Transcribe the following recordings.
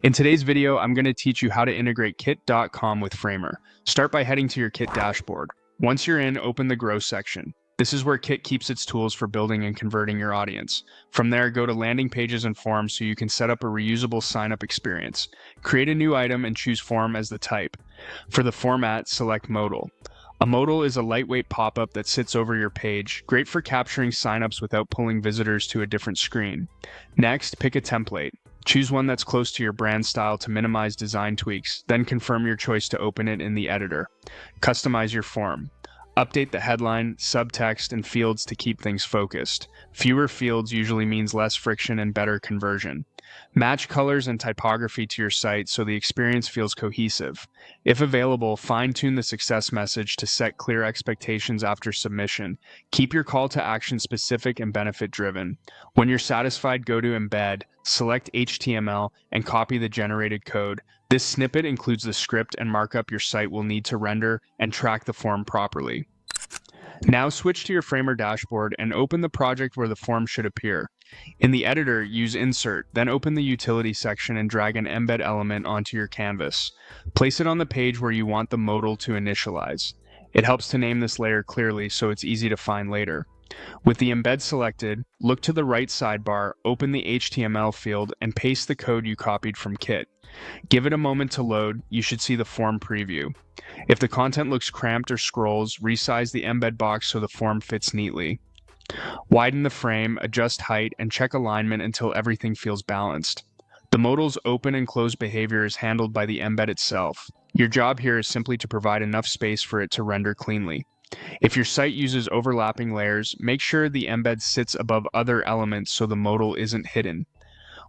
In today's video, I'm going to teach you how to integrate Kitcom with Framer. Start by heading to your Kit dashboard. Once you're in, open the Grow section. This is where Kit keeps its tools for building and converting your audience. From there, go to landing pages and forms so you can set up a reusable sign-up experience. Create a new item and choose form as the type. For the format, select modal. A modal is a lightweight pop-up that sits over your page, great for capturing signups without pulling visitors to a different screen. Next, pick a template. Choose one that's close to your brand style to minimize design tweaks, then confirm your choice to open it in the editor. Customize your form. Update the headline, subtext, and fields to keep things focused. Fewer fields usually means less friction and better conversion. Match colors and typography to your site so the experience feels cohesive. If available, fine-tune the success message to set clear expectations after submission. Keep your call to action specific and benefit-driven. When you're satisfied, go to Embed, select HTML, and copy the generated code. This snippet includes the script and markup your site will need to render and track the form properly. Now switch to your Framer dashboard and open the project where the form should appear. In the editor, use Insert, then open the Utility section and drag an embed element onto your canvas. Place it on the page where you want the modal to initialize. It helps to name this layer clearly so it's easy to find later. With the embed selected, look to the right sidebar, open the HTML field, and paste the code you copied from Kit. Give it a moment to load. You should see the form preview. If the content looks cramped or scrolls, resize the embed box so the form fits neatly. Widen the frame, adjust height, and check alignment until everything feels balanced. The modal's open and close behavior is handled by the embed itself. Your job here is simply to provide enough space for it to render cleanly. If your site uses overlapping layers, make sure the embed sits above other elements so the modal isn't hidden.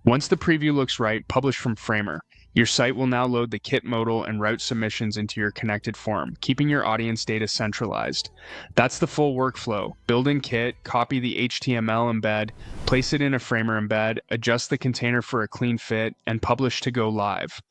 Once the preview looks right, publish from Framer. Your site will now load the Kit modal and route submissions into your connected form, keeping your audience data centralized. That's the full workflow. Build in Kit, copy the HTML embed, place it in a Framer embed, adjust the container for a clean fit, and publish to go live.